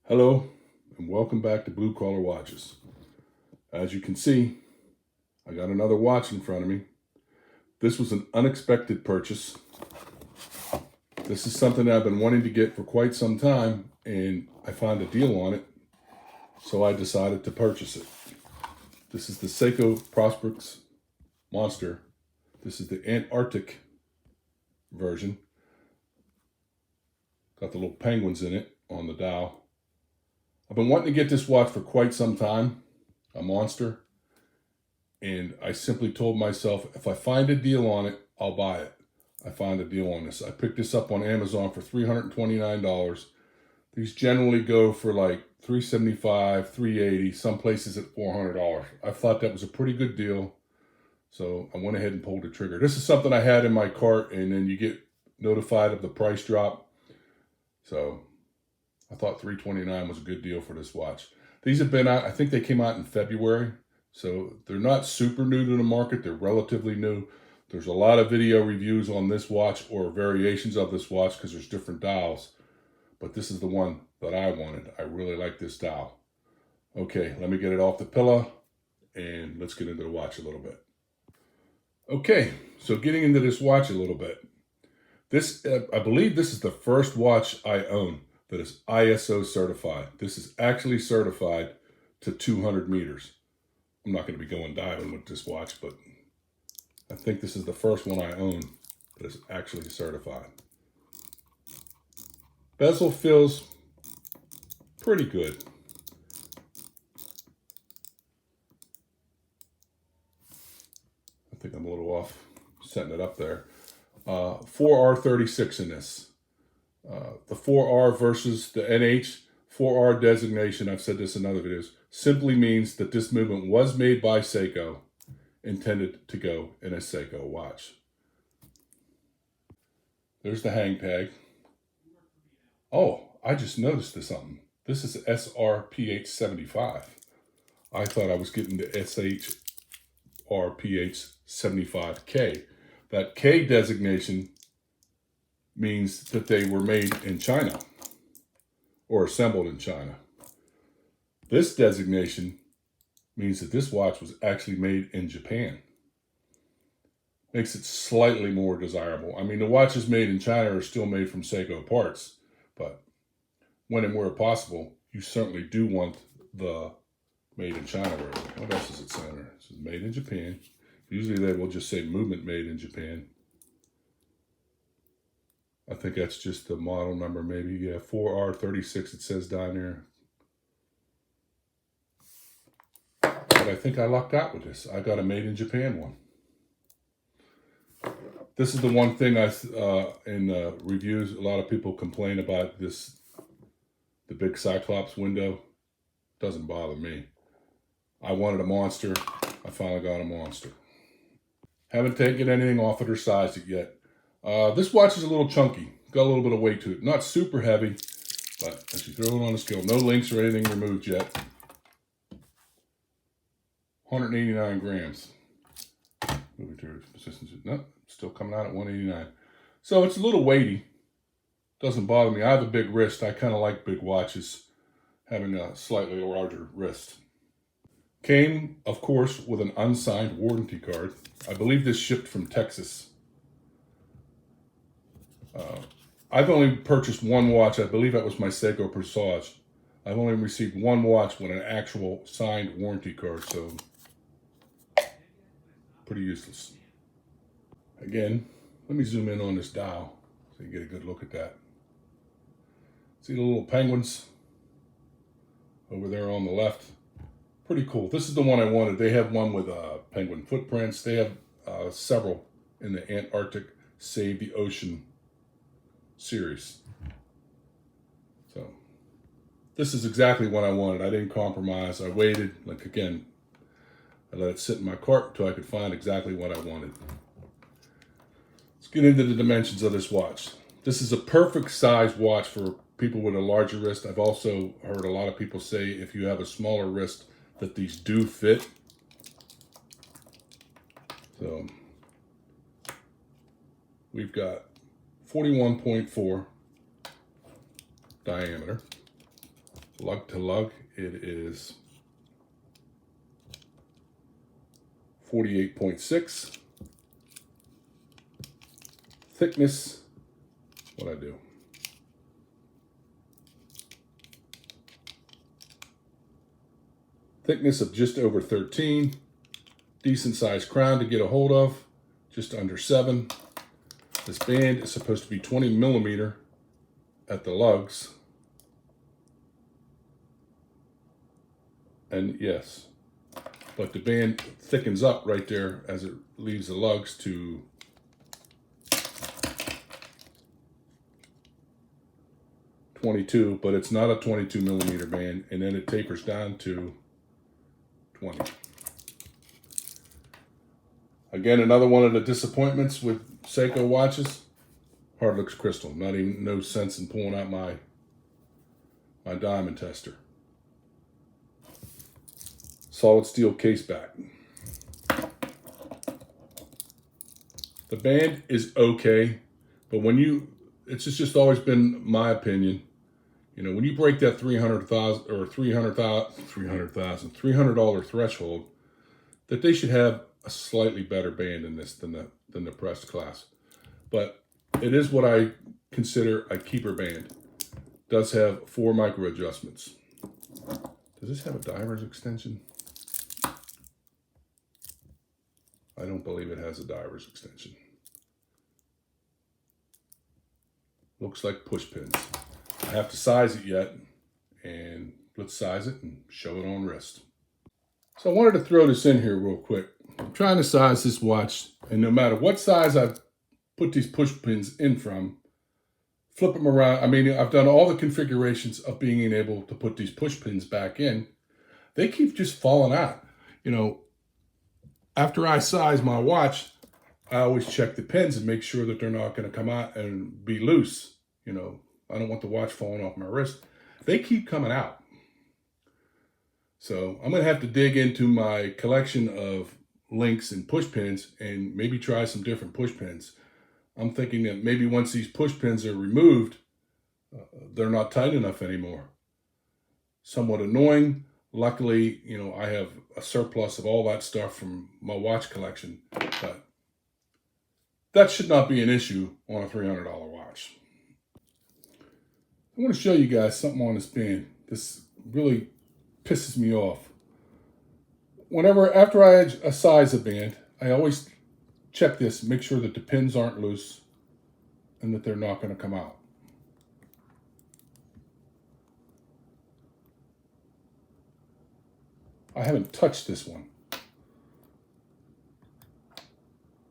Hello and welcome back to Blue Collar Watches. As you can see, I got another watch in front of me. This was an unexpected purchase. This is something that I've been wanting to get for quite some time, and I found a deal on it, so I decided to purchase it. This is the Seiko Prospex Monster. This is the Antarctic version. Got the little penguins in it on the dial. I've been wanting to get this watch for quite some time, a monster, and I simply told myself, if I find a deal on it, I'll buy it. I found a deal on this. I picked this up on Amazon for $329. These generally go for like $375, $380, some places at $400. I thought that was a pretty good deal, so I went ahead and pulled the trigger. This is something I had in my cart, and then you get notified of the price drop. So I thought $329 was a good deal for this watch. These have been out, I think they came out in February, so they're not super new to the market. They're relatively new. There's a lot of video reviews on this watch or variations of this watch because there's different dials, but this is the one that I wanted. I really like this dial. Okay, let me get it off the pillow and let's get into the watch a little bit. Okay, so getting into this watch a little bit. This, I believe this is the first watch I own that is ISO certified. This is actually certified to 200 meters. I'm not going to be going diving with this watch, but I think this is the first one I own that is actually certified. Bezel feels pretty good. I think I'm a little off setting it up there. 4R36 in this. The 4R versus the NH 4R designation, I've said this in other videos, simply means that this movement was made by Seiko, intended to go in a Seiko watch. There's the hang tag. Oh, I just noticed something. This is SRPH75. I thought I was getting the SRPH75K. That K designation means that they were made in China or assembled in China. This designation means that this watch was actually made in Japan. Makes it slightly more desirable. I mean, the watches made in China are still made from Seiko parts, but when and where possible, you certainly do want the made in China version. What else does it say there? It says made in Japan. Usually they will just say movement made in Japan. I think that's just the model number, maybe. Yeah, 4R36 it says down there. But I think I lucked out with this. I got a made in Japan one. This is the one thing in reviews, a lot of people complain about this, the big Cyclops window. Doesn't bother me. I wanted a monster. I finally got a monster. Haven't taken anything off it or sized it yet. This watch is a little chunky. Got a little bit of weight to it. Not super heavy, but as you throw it on the scale, no links or anything removed yet. 189 grams. Moving to consistency. No, still coming out at 189. So it's a little weighty. Doesn't bother me. I have a big wrist. I kind of like big watches, having a slightly larger wrist. Came, of course, with an unsigned warranty card. I believe this shipped from Texas. I've only purchased one watch. I believe that was my Seiko Presage. I've only received one watch with an actual signed warranty card, so pretty useless. Again, let me zoom in on this dial so you get a good look at that. See the little penguins over there on the left? Pretty cool. This is the one I wanted. They have one with penguin footprints. They have several in the Antarctic Save the Ocean series. So this is exactly what I wanted. I didn't compromise. I waited. Like, again, I let it sit in my cart until I could find exactly what I wanted. Let's get into the dimensions of this watch. This is a perfect size watch for people with a larger wrist. I've also heard a lot of people say if you have a smaller wrist that these do fit. So we've got 41.4 diameter, lug to lug, it is 48.6. Thickness, what'd I do? Thickness of just over 13. Decent sized crown to get a hold of, just under 7. This band is supposed to be 20 millimeter at the lugs. And yes, but the band thickens up right there as it leaves the lugs to 22, but it's not a 22 millimeter band, and then it tapers down to 20. Again, another one of the disappointments with Seiko watches. Hard looks crystal. No sense in pulling out my diamond tester. Solid steel case back. The band is okay, but it's just always been my opinion. You know, when you break that $300 threshold, that they should have a slightly better band in this than the pressed class. But it is what I consider a keeper band. It does have 4 micro adjustments. Does this have a diver's extension? I don't believe it has a diver's extension. Looks like push pins. I have to size it yet, and let's size it and show it on wrist. So I wanted to throw this in here real quick. I'm trying to size this watch, and no matter what size I put these push pins in from, flip them around. I mean, I've done all the configurations of being able to put these push pins back in. They keep just falling out. You know, after I size my watch, I always check the pins and make sure that they're not going to come out and be loose. You know, I don't want the watch falling off my wrist. They keep coming out. So I'm going to have to dig into my collection of links and push pins and maybe try some different push pins. I'm thinking that maybe once these push pins are removed, they're not tight enough anymore. Somewhat annoying. Luckily, you know, I have a surplus of all that stuff from my watch collection, but that should not be an issue on a $300 watch. I want to show you guys something on this band. This really pisses me off. After I size a band, I always check this, make sure that the pins aren't loose and that they're not going to come out. I haven't touched this one.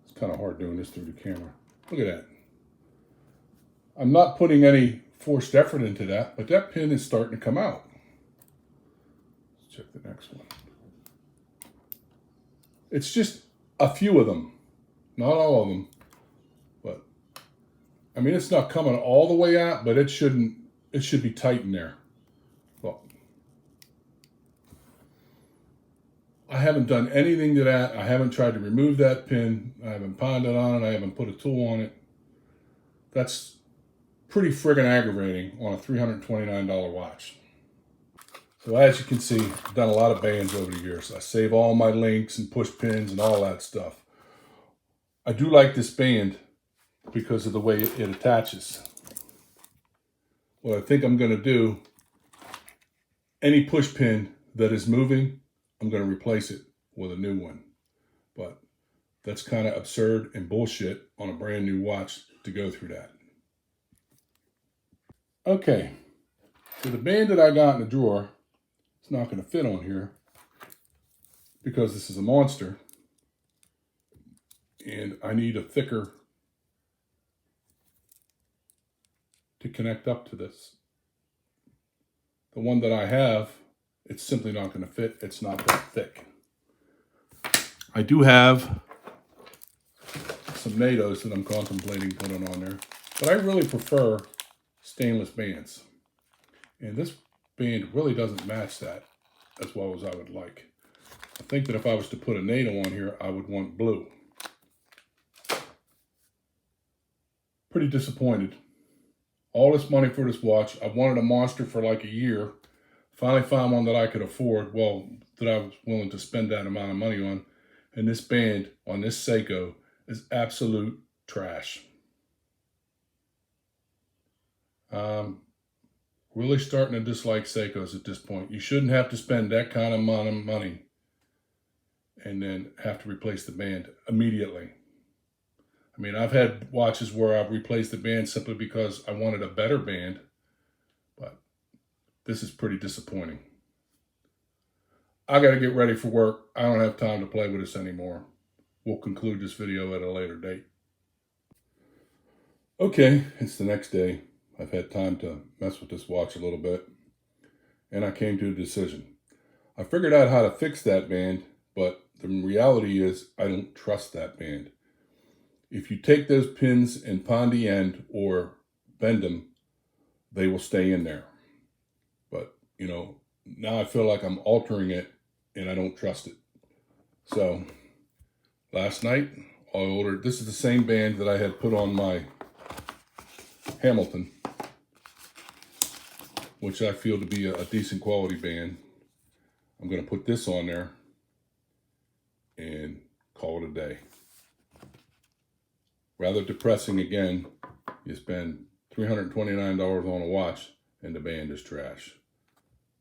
It's kind of hard doing this through the camera. Look at that. I'm not putting any forced effort into that, but that pin is starting to come out. Let's check the next one. It's just a few of them, not all of them, but I mean, it's not coming all the way out, but it should be tight in there. Well, I haven't done anything to that. I haven't tried to remove that pin. I haven't pounded on it. I haven't put a tool on it. That's pretty friggin' aggravating on a $329 watch. So as you can see, I've done a lot of bands over the years. I save all my links and push pins and all that stuff. I do like this band because of the way it attaches. What I think I'm going to do, any push pin that is moving, I'm going to replace it with a new one. But that's kind of absurd and bullshit on a brand new watch to go through that. Okay, so the band that I got in the drawer, it's not going to fit on here because this is a monster and I need a thicker to connect up to this. The one that I have, it's simply not going to fit. It's not that thick. I do have some NATOs that I'm contemplating putting on there, but I really prefer stainless bands. And this band really doesn't match that as well as I would like. I think that if I was to put a NATO on here, I would want blue. Pretty disappointed. All this money for this watch. I wanted a monster for like a year. Finally found one that I could afford, well, that I was willing to spend that amount of money on. And this band on this Seiko is absolute trash. Really starting to dislike Seikos at this point. You shouldn't have to spend that kind of amount of money and then have to replace the band immediately. I mean, I've had watches where I've replaced the band simply because I wanted a better band, but this is pretty disappointing. I got to get ready for work. I don't have time to play with this anymore. We'll conclude this video at a later date. Okay, it's the next day. I've had time to mess with this watch a little bit, and I came to a decision. I figured out how to fix that band, but the reality is I don't trust that band. If you take those pins and pound the end or bend them, they will stay in there. But, you know, now I feel like I'm altering it and I don't trust it. So last night I ordered, this is the same band that I had put on my Hamilton, which I feel to be a decent quality band. I'm going to put this on there and call it a day. Rather depressing again, you spend $329 on a watch and the band is trash.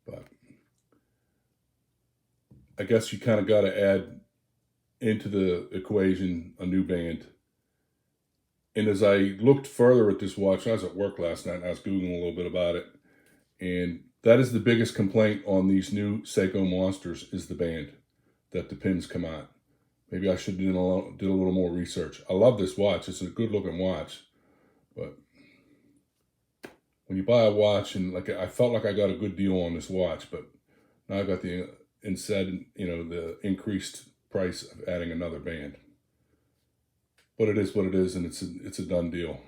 But I guess you kind of got to add into the equation a new band. And as I looked further at this watch, I was at work last night and I was Googling a little bit about it. And that is the biggest complaint on these new Seiko Monsters is the band, that the pins come out. Maybe I should do a little more research. I love this watch. It's a good looking watch. But when you buy a watch, and like I felt like I got a good deal on this watch, but now I got the the increased price of adding another band. But it is what it is, and it's a done deal.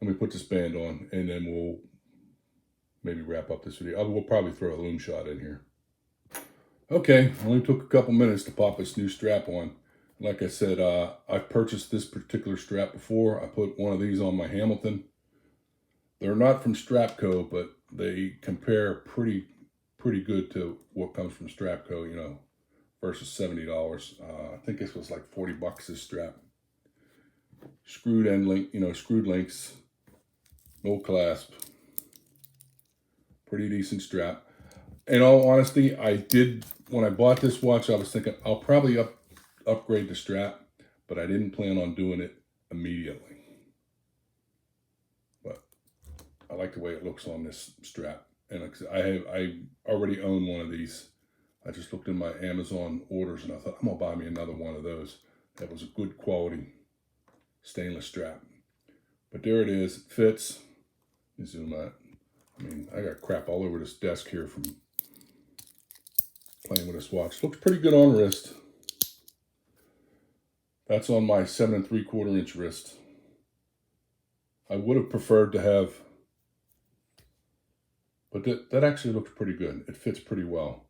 Let me put this band on, and then we'll maybe wrap up this video. We'll probably throw a loom shot in here. Okay, only took a couple minutes to pop this new strap on. Like I said, I've purchased this particular strap before. I put one of these on my Hamilton. They're not from Strapco, but they compare pretty good to what comes from Strapco, you know, versus $70. I think this was like $40 this strap. Screwed end link, screwed links, no clasp. Pretty decent strap. In all honesty, when I bought this watch, I was thinking I'll probably upgrade the strap, but I didn't plan on doing it immediately. But I like the way it looks on this strap. And I already own one of these. I just looked in my Amazon orders and I thought, I'm gonna buy me another one of those. That was a good quality stainless strap. But there it is, it fits. Let me zoom out. I mean, I got crap all over this desk here from playing with this watch. Looks pretty good on wrist. That's on my 7 3/4 inch wrist. I would have preferred to have, but that actually looks pretty good. It fits pretty well.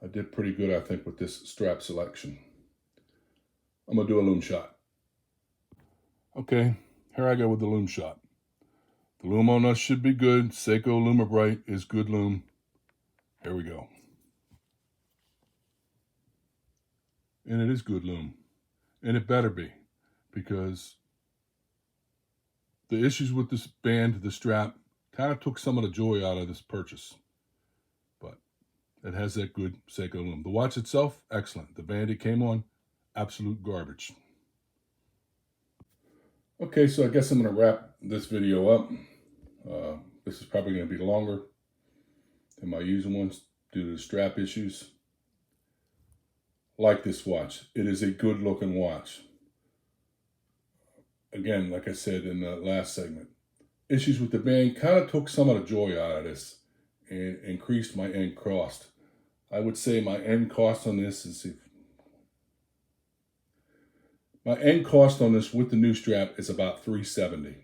I did pretty good, I think, with this strap selection. I'm gonna do a loom shot. Okay, here I go with the loom shot. The loom on us should be good. Seiko Lumibright is good loom. Here we go. And it is good loom. And it better be, because the issues with this band, the strap, kind of took some of the joy out of this purchase. But it has that good Seiko loom. The watch itself, excellent. The band it came on, absolute garbage. Okay, so I guess I'm going to wrap this video up. This is probably going to be longer than my usual ones due to the strap issues. Like this watch. It is a good looking watch. Again, like I said in the last segment, issues with the band kind of took some of the joy out of this and increased my end cost. I would say my end cost on this is, my end cost on this with the new strap is about $370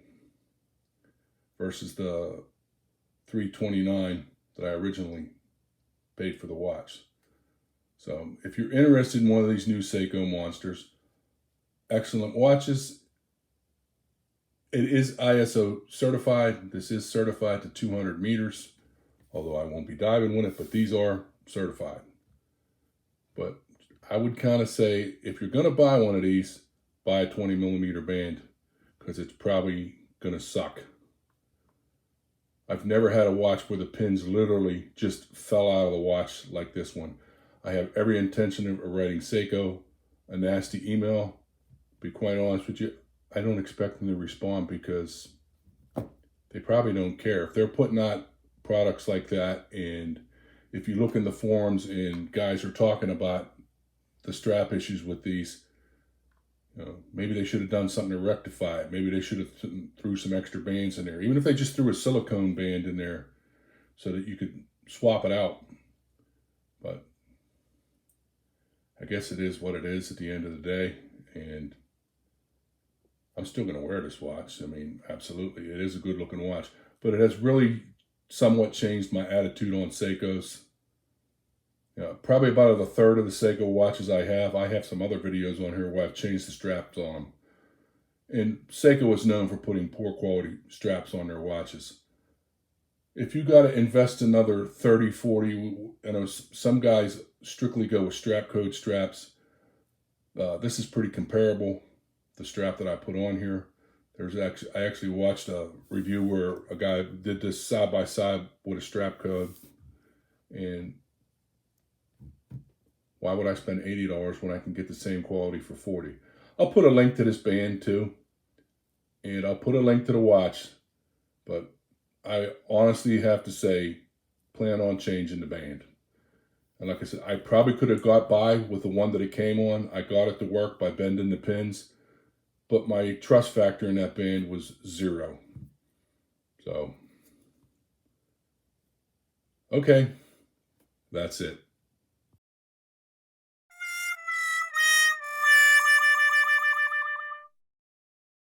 versus the $329 that I originally paid for the watch. So if you're interested in one of these new Seiko Monsters, excellent watches. It is ISO certified. This is certified to 200 meters although I won't be diving with it, but these are certified. But I would kind of say, if you're going to buy one of these, buy a 20 millimeter band, because it's probably going to suck. I've never had a watch where the pins literally just fell out of the watch like this one. I have every intention of writing Seiko a nasty email. Be quite honest with you, I don't expect them to respond because they probably don't care. If they're putting out products like that, and if you look in the forums and guys are talking about the strap issues with these, maybe they should have done something to rectify it. Maybe they should have threw some extra bands in there. Even if they just threw a silicone band in there so that you could swap it out. But I guess it is what it is at the end of the day. And I'm still going to wear this watch. I mean, absolutely. It is a good looking watch. But it has really somewhat changed my attitude on Seikos. Probably about a third of the Seiko watches I have some other videos on here where I've changed the straps on them. And Seiko is known for putting poor quality straps on their watches. If you got to invest another 30, 40, some guys strictly go with strap code straps. This is pretty comparable, the strap that I put on here. I actually watched a review where a guy did this side by side with a strap code, and why would I spend $80 when I can get the same quality for $40? I'll put a link to this band too, and I'll put a link to the watch, but I honestly have to say, plan on changing the band. And like I said, I probably could have got by with the one that it came on. I got it to work by bending the pins, but my trust factor in that band was 0. So, okay, that's it.